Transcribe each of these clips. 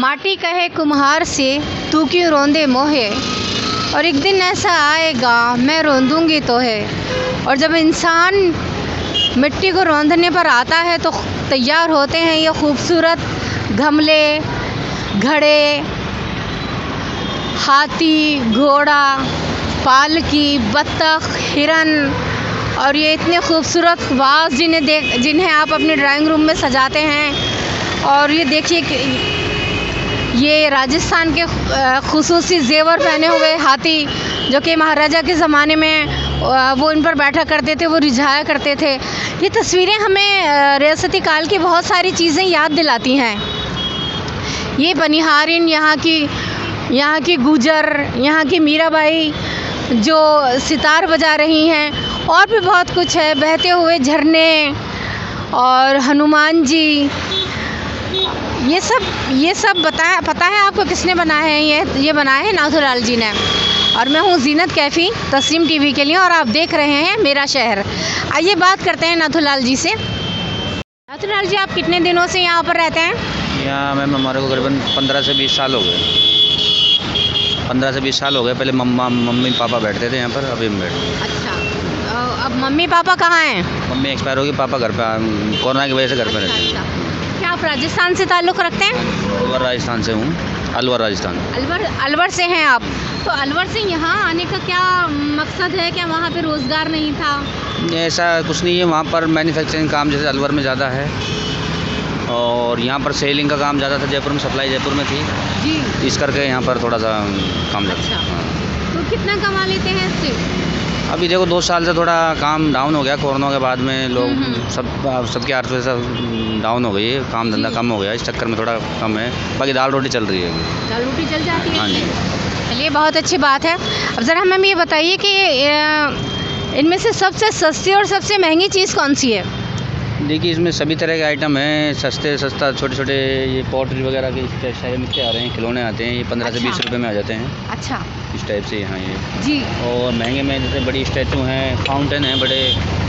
माटी कहे कुम्हार से तू क्यों रोंदे मोहे, और एक दिन ऐसा आएगा मैं रोंदूंगी तो है। और जब इंसान मिट्टी को रौंदने पर आता है तो तैयार होते हैं ये खूबसूरत गमले, घड़े, हाथी, घोड़ा, पालकी, बत्तख, हिरन, और ये इतने खूबसूरत वाज जिन्हें आप अपने ड्राइंग रूम में सजाते हैं। और ये देखिए कि ये राजस्थान के खुसूसी जेवर पहने हुए हाथी, जो कि महाराजा के ज़माने में वो इन पर बैठा करते थे, वो रिझाया करते थे। ये तस्वीरें हमें रियासती काल की बहुत सारी चीज़ें याद दिलाती हैं। ये बनिहारिन, यहाँ की गुजर, यहाँ की मीराबाई जो सितार बजा रही हैं, और भी बहुत कुछ है, बहते हुए झरने और हनुमान जी, ये सब पता है आपको किसने बनाए हैं? ये बनाए हैं नाथूलाल जी ने। और मैं हूँ जीनत कैफ़ी, तस्लीम टीवी के लिए, और आप देख रहे हैं मेरा शहर। आइए बात करते हैं नाथूलाल जी से। नाथूलाल जी, आप कितने दिनों से यहाँ पर रहते हैं? यहाँ मैम हमारे को करीबन 15 से 20 साल हो गए। 15 से 20 साल हो गए। पहले मम्मी पापा बैठते थे यहाँ पर, अभी हम बैठते हैं। अच्छा, अब मम्मी पापा कहाँ हैं? मम्मी एक्सपायर होगी, पापा घर पे कोरोना की वजह से घर पे रहते हैं। क्या आप राजस्थान से ताल्लुक़ रखते हैं? अलवर राजस्थान से हूँ। अलवर राजस्थान। अलवर से हैं आप? तो अलवर से यहाँ आने का क्या मकसद है? क्या वहाँ पे रोज़गार नहीं था? ऐसा कुछ नहीं है, वहाँ पर मैन्युफैक्चरिंग काम जैसे अलवर में ज़्यादा है, और यहाँ पर सेलिंग का काम ज़्यादा था। जयपुर में सप्लाई जयपुर में थी जी, इस करके यहाँ पर थोड़ा सा काम लगता है। अच्छा, तो कितना कमा लेते हैं इससे? अभी देखो 2 साल से थोड़ा काम डाउन हो गया। कोरोना के बाद में लोग सबकी अर्थव्यवस्था डाउन हो गई है, काम धंधा कम हो गया, इस चक्कर में थोड़ा कम है। बाकी दाल रोटी चल रही है। दाल रोटी चल जाती है? हाँ जी। चलिए, बहुत अच्छी बात है। अब ज़रा हमें ये बताइए कि इनमें से सबसे सस्ती और सबसे महंगी चीज़ कौन सी है? देखिए, इसमें सभी तरह के आइटम हैं, सस्ता, छोटे छोटे ये पॉटरी वगैरह के इस टाइप से आ रहे हैं, खिलौने आते हैं, ये 15 से 20 रुपये में आ जाते हैं। अच्छा, इस टाइप से यहाँ ये जी। और महंगे में जैसे बड़ी स्टैचू हैं, फाउंटेन हैं, बड़े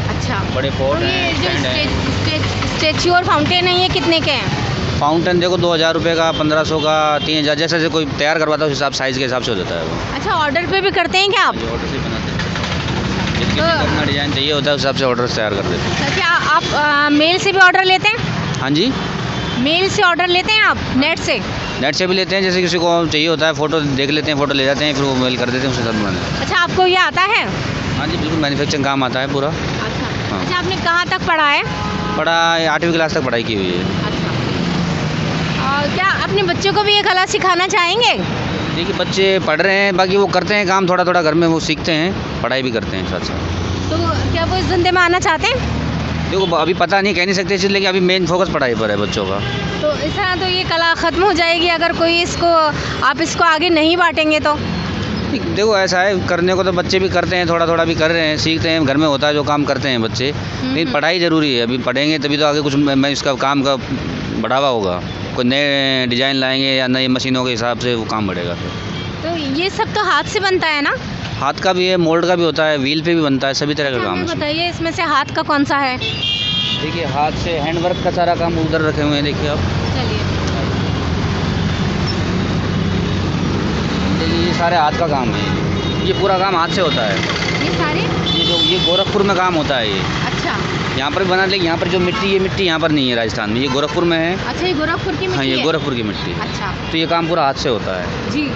अच्छा, बड़े पॉट तो हैं, स्टैंड हैं। स्टैचू और फाउंटेन है, ये कितने के हैं? फाउंटेन देखो 2000 रुपये का, 1500 का, 3000, जैसे कोई तैयार करवाता है उस हिसाब साइज़ के हिसाब से हो जाता है वो। अच्छा, ऑर्डर पे भी करते हैं क्या आप? ऑर्डर से बनाते हैं, जिसके जितना डिज़ाइन चाहिए होता है उस हिसाब से ऑर्डर तैयार कर देते हैं। क्या आप मेल से भी ऑर्डर लेते हैं? हाँ जी, मेल से ऑर्डर लेते हैं आप? नेट से भी लेते हैं। जैसे किसी को चाहिए होता है, फ़ोटो देख लेते हैं, फ़ोटो ले जाते हैं, फिर वो मेल कर देते हैं, उसके साथ बनाते हैं। अच्छा, आपको ये आता है? हाँ जी, बिल्कुल मैन्युफैक्चरिंग काम आता है पूरा। अच्छा, हाँ। अच्छा, आपने कहाँ तक पढ़ा है? 8वीं क्लास तक पढ़ाई की हुई है। अच्छा, और क्या अपने बच्चों को भी ये कला सिखाना चाहेंगे? देखिए, बच्चे पढ़ रहे हैं, बाकी वो करते हैं काम थोड़ा घर में, वो सीखते हैं, पढ़ाई भी करते हैं साथ साथ। तो क्या वो इस धंधे में आना चाहते हैं? देखो, अभी पता नहीं, कह नहीं सकते चीज़, लेकिन अभी मेन फोकस पढ़ाई पर है बच्चों का। तो इस तरह तो ये कला ख़त्म हो जाएगी अगर कोई आप इसको आगे नहीं बांटेंगे तो। देखो, ऐसा है, करने को तो बच्चे भी करते हैं, थोड़ा भी कर रहे हैं, सीखते हैं, घर में होता है जो काम करते हैं बच्चे, लेकिन पढ़ाई ज़रूरी है। अभी पढ़ेंगे तभी तो आगे कुछ मैं इसका काम का बढ़ावा होगा, कोई नए डिज़ाइन लाएंगे या नई मशीनों के हिसाब से वो काम बढ़ेगा फिर। तो ये सब तो हाथ से बनता है ना? हाथ का भी है, मोल्ड का भी होता है, व्हील पे भी बनता है, सभी तरह का काम है। बताइए, इसमें से हाथ का कौन सा है? देखिए, हाथ से हैंडवर्क का सारा काम उधर रखे हुए हैं, देखिए आप। चलिए, ये सारे हाथ का काम है, ये पूरा काम हाथ से होता है। ये गोरखपुर में काम होता है ये। अच्छा, यहाँ पर भी बना, लेकिन यहाँ पर जो मिट्टी, ये मिट्टी यहाँ पर नहीं है राजस्थान में, ये गोरखपुर में है। अच्छा, ये गोरखपुर की मिट्टी? हाँ, ये गोरखपुर की मिट्टी है। अच्छा, तो ये काम पूरा हाथ से होता है जी।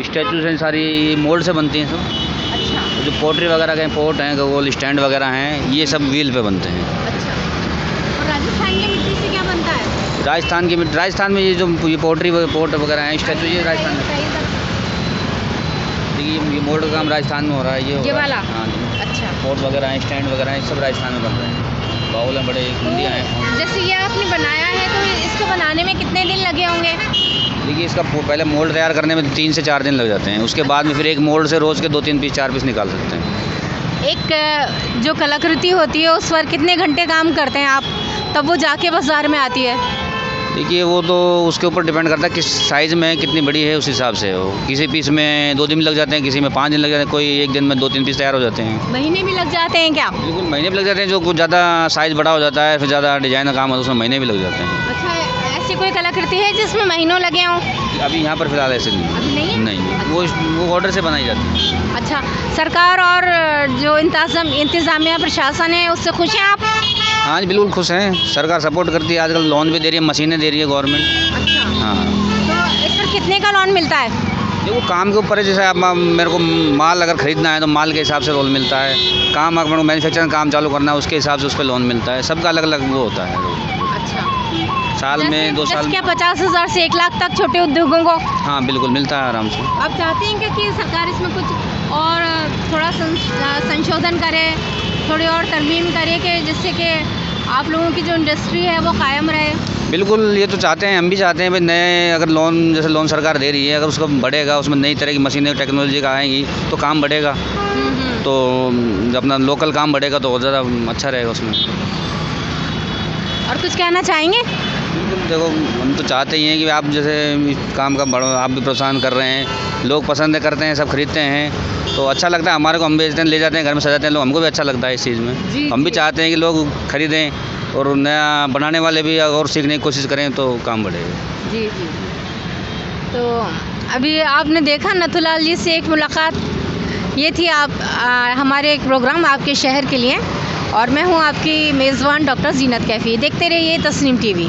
स्टैचूज हैं सारी मोल्ड से बनती हैं सब। अच्छा, जो पोट्री वगैरह के पोट हैं, गोल स्टैंड वगैरह हैं, ये सब व्हील पे बनते हैं। अच्छा, और राजस्थान की मिट्टी से क्या बनता है? राजस्थान में ये जो ये पोट्री पोट वगैरह हैं, स्टैचू, ये राजस्थान में। देखिए, ये मोल्ड का काम राजस्थान में हो रहा है, ये वाला। हाँ जी। अच्छा, पोट वगैरह हैं, स्टैंड वगैरह हैं, सब राजस्थान में बन रहे हैं। बाउल हैं, बड़े कुंडियाँ हैं। जैसे ये आपने बनाया है तो इसको बनाने में कितने दिन लगे होंगे? देखिए इसका पहले मोल्ड तैयार करने में 3 से 4 दिन लग जाते हैं, उसके बाद में फिर एक मोल्ड से रोज़ के 2-3 पीस 4 पीस निकाल सकते हैं। एक जो कलाकृति होती है उस पर कितने घंटे काम करते हैं आप, तब वो जाके बाज़ार में आती है? देखिए वो तो उसके ऊपर डिपेंड करता है किस साइज़ में कितनी बड़ी है, उस हिसाब से वो किसी पीस में 2 दिन लग जाते हैं, किसी में 5 दिन लग जाते हैं, कोई एक दिन में 2-3 पीस तैयार हो जाते हैं। महीने भी लग जाते हैं क्या? बिल्कुल महीने भी लग जाते हैं, जो कुछ ज़्यादा साइज़ बड़ा हो जाता है, फिर ज़्यादा डिज़ाइन का काम होता है, उसमें महीने भी लग जाते हैं। अच्छा, ऐसी कोई कलाकृति है जिसमें महीनों लगे हों? अभी यहाँ पर फिलहाल ऐसे नहीं अभी नहीं है? नहीं, वो ऑर्डर से बनाई जाती है। अच्छा, सरकार और जो इंतज़ामिया प्रशासन है उससे खुश हैं आप? हाँ जी बिल्कुल खुश हैं, सरकार सपोर्ट करती है, आजकल लोन भी दे रही है, मशीनें दे रही है गवर्नमेंट। अच्छा, हाँ तो इस पर कितने का लोन मिलता है? देखो काम के ऊपर है, जैसे आप मेरे को माल अगर ख़रीदना है तो माल के हिसाब से लोन मिलता है, काम अगर मैन्युफैक्चरिंग काम चालू करना है उसके हिसाब से उस पर लोन मिलता है, सबका अलग अलग वो होता है। अच्छा, साल में 2 साल क्या 50,000 से 1 लाख तक छोटे उद्योगों को? हाँ बिल्कुल मिलता है आराम से। आप चाहते हैं कि सरकार इसमें कुछ और थोड़ा संशोधन करे, थोड़ी और तरमीम करे कि जिससे कि आप लोगों की जो इंडस्ट्री है वो कायम रहे? बिल्कुल ये तो चाहते हैं, हम भी चाहते हैं भाई नए अगर लोन जैसे लोन सरकार दे रही है, अगर उसको बढ़ेगा, उसमें नई तरह की मशीनें टेक्नोलॉजी का आएंगी तो काम बढ़ेगा, तो अपना लोकल काम बढ़ेगा तो ज़्यादा अच्छा रहेगा उसमें। और कुछ कहना चाहेंगे? बिल्कुल देखो हम तो चाहते ही हैं कि आप जैसे इस काम का बढ़ो, आप भी प्रोत्साहन कर रहे हैं, लोग पसंद करते हैं, सब खरीदते हैं तो अच्छा लगता है हमारे को, हम बेचते हैं, ले जाते हैं, घर में सजाते हैं लोग, हमको भी अच्छा लगता है इस चीज़ में। हम भी चाहते हैं कि लोग खरीदें और नया बनाने वाले भी और सीखने की कोशिश करें तो काम बढ़ेगा। जी जी। तो अभी आपने देखा नथुलाल जी से एक मुलाकात, ये थी हमारे एक प्रोग्राम आपके शहर के लिए, और मैं हूँ आपकी मेज़बान डॉक्टर जीनत कैफ़ी। देखते रहिए तस्नीम टीवी।